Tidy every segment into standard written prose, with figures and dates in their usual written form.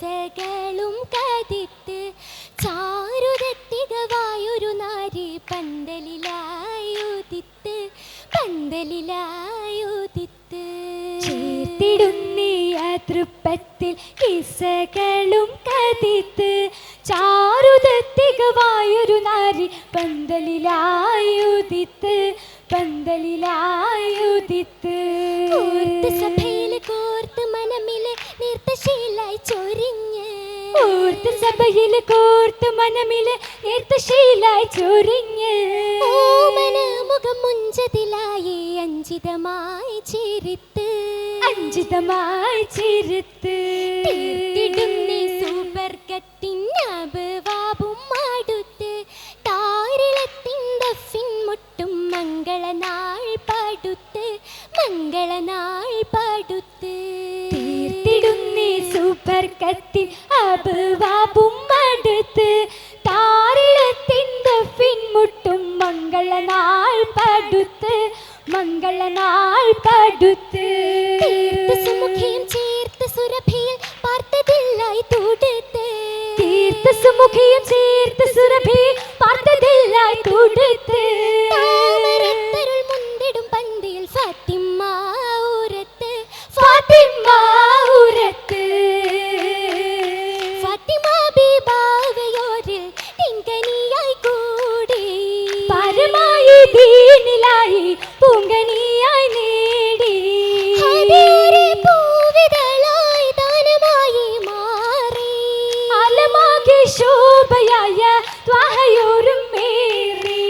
കിസ്സകളും കതിത്ത് ചാരുതത്തികവായൊരു നാരി പന്തലിലായുദിത്ത് ചേർത്തിടുന്നീ തൃപ്പത്തിൽ കിസ്സകളും കതിത്ത് ചാരുതത്തികവായൊരു നാരി പന്തലിലായുദിത്ത് സഭയിൽ കോർത്ത് മനമില് നീർത്തശീലായി ചൊരിഞ്ഞ് സഭയിൽ കോർത്ത് മനമില് നീർത്തശീലായി ചൊരിഞ്ഞ് ഓമന മുഖം മുഞ്ചതിലായി അഞ്ചിതമായി ചിരിത്ത് തീർത്തിടുന്നേ സുവർഗത്തിൻ അപവാപും അടുത്ത് താരിളത്തിൻ ദഫിൻ മുട്ടും മംഗളനാൾ പാടുത്ത് തീർത്തിടുന്നേ സുവർഗത്തിൻ അപവാപും അടുത്ത് താരിളത്തിൻ ദഫിൻ മുട്ടും മംഗളനാൾ പാടുത്ത് സുമുഖിയും ചേർത്ത് സുരഭിയിൽ പാർത്തതില്ലായി തൊടുത്ത് താമരത്തരുൾ മുന്തിടും പന്തിയിൽ ഫാത്തിമ ഊരത്ത് ഫാത്തിമ ബീബാവയോരിൽ തിങ്കനിയായി കൂടി പരമായി ദീനിലായി പൂങ്കനിയായി നേടി പൂവിതളായി ദാനമായി മാറി അലമാകെ ശോഭയായ ത്വാഹയോരും മേറി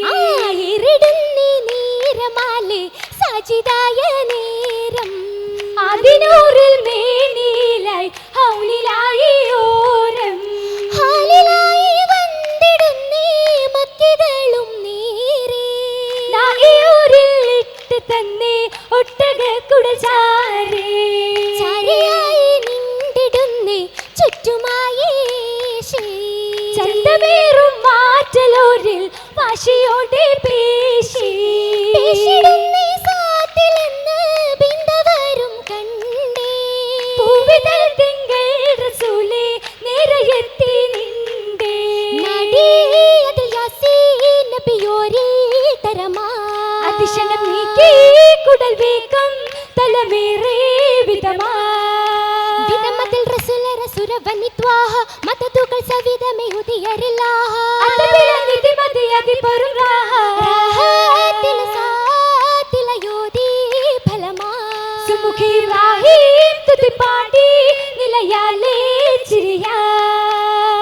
ഇരുടുന്നി നീരമാലെ സജിതായ നേരം അതിനൂറിൽ മേനിലായി ഹൗലിലായി ഓരം ഹാലിലായി വന്നിടുന്നേ മക്കികളും നീരേ നാഗിയൂരിൽ ഇട്ട് തന്നെ ഒട്ടകക്കുടൽ ചാരിയായി നിണ്ടിടുന്നേ ചുറ്റുമായി ചന്തമേറും മാറ്റലോരിൽ വാശിയോടെ പേശിടുന്നേ സാത്തിലെന്ന് ബിന്ദവരും കണ്ടേ പൂവിതൾ തിങ്കൾ റസൂലേ നിറയെത്തി നിണ്ടേ നടിയതിൽ യാസീൻ നബിയോരിൽ തരമാ അതിശനം നീക്കി കുടൽ വേഗം തലമേറെ വിധമതിൽ റസുരവനി ത്വാഹ മതതുകൾ സവിധമേ ഉദിയരില്ലാഹ അതബിലനിധി മതിയതി പരുറാഹ രാഹത്തിൽ സാത്തിലയോതി ഫലമാ സുമുഖി റാഹീം തുതിപ്പാടി നിലയാലേ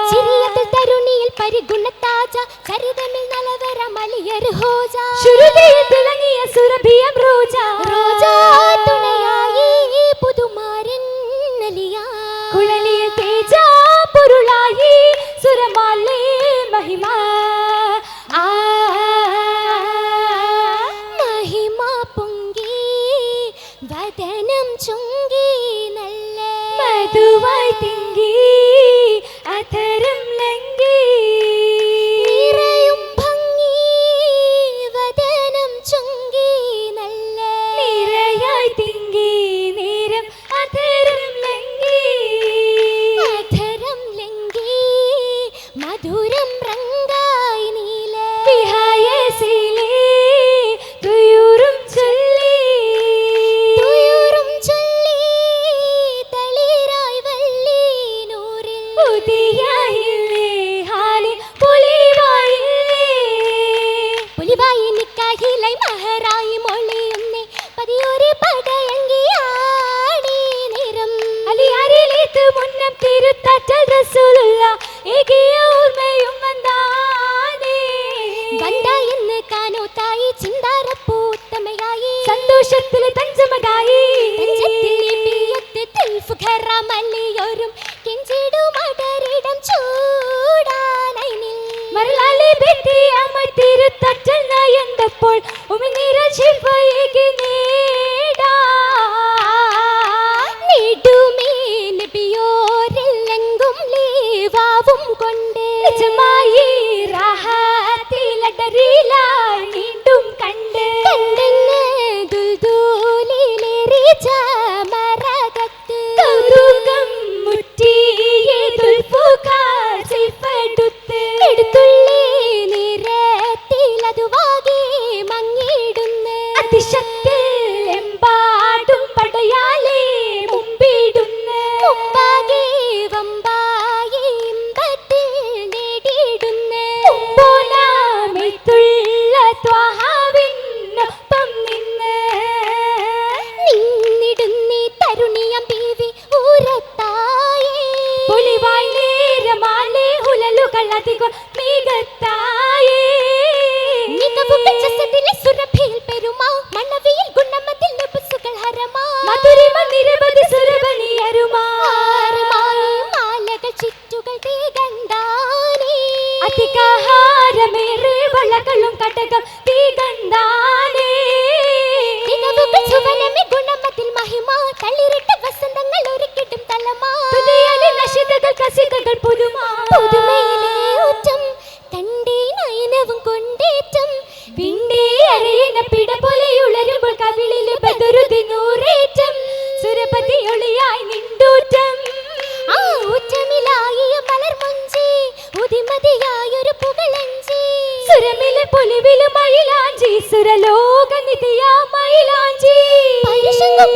ചിരിയത്തിൽ തരുണിയിൽ പരിഗുണത്താജ ചരിതമിൽ നലവര മലിയർ ഹോജ ശുരുതിയിൽ തിളങ്ങിയ സുരഭിയം റോജ തുണയായി പുതുമാരൻ നലിയാ കുഴലിയിൽ തേജ പൊരുളായി സുരമാലേ മഹിമ പൊങ്കി വദനം ചുങ്കി നല്ല മധുവായി തിങ്കി അധരം ലങ്കി നിറയും ഭംഗി വദനം ചുങ്കി നല്ല നിറയായി തിങ്കി നേരം അധരം ലങ്കി മധുരം റങ്കായി നീല വിഹായസിലേ തുയൂറും ചൊല്ലി തളിരായി വള്ളി നൂറിൽ ഉദിയായില്ലേ ഹാലി പുലിവായി നിക്കാഹിലായി മഹറായി മൊളിയുന്നേ പതിയൊരു പടയങ്കിയാടി നിറം അലിയാരിലേത്ത് മുന്നം തിരുത്താറ്റൽ റസൂലുള്ള ഏകിയ ഓർമ്മയും വന്തായെന്ന് കാനോത്തായി ചിന്താരപ്പൂത്തമയായി സന്തോഷത്തിൽ തഞ്ചമകായി മല്ലിയോരും കെഞ്ചിടുമടരിടം ചൂടാനായി മരലാലെ ബെറ്റി അമ്മ തിരുത്തറ്റൽ നയന്തപ്പോൾ ഉമിനീര ശിൽപ്പയേകി നേടുമേ നബിയോരെല്ലെങ്കും ലീവാവും കൊണ്ട് നിജമായി റാഹത്തിലടരിലായി വീണ്ടും കണ്ടെന്ന് ദുൽദുലിലേറി ചമരകത്ത് കൗതുകം മുറ്റിയേ അധിക മികത്തായേ മികവുകൾ ജസദിലെ സുരഭിയിൽ പെരുമാ മണവിയിൽ ഗുണമതിൽ ലബ്സുകൾ ഹരമാ മധുരിമ നിരവധി സുരവനിയരുമാ മാലകൾ ചുറ്റുകൾ തീകണ്ടാനേ അധികാഹാരമേറെ വളകളും കടകം തീകണ്ടാനേ മികവുകൾ സുവനമി ഗുണമതിൽ മഹിമ തളിരിട്ട വസന്തങ്ങൾ ഒരുക്കിട്ടും തലമാ തുതിയലെ നശിതകൾ കസിതകൾ പുതുമാ പുതുമയിലെ ഊറ്റം തന്റെ നയനവും കൊണ്ടേറ്റം വിണ്ടേ അറിയുന്ന പിട പോലെയുളരുമ്പോൾ കവിളിലെ ബദറുതി നൂറേറ്റം സുരപതി ഒളിയായി നിണ്ടൂറ്റം ആ ഊറ്റമിലായ മലർമൊഞ്ചി ഉദിമതിയായൊരു പുകളഞ്ചി സുരമിലെ പൊലിവിലെ മയിലാഞ്ചി സുരലോക നിധിയാ മയിലാഞ്ചി പരുഷങ്ങും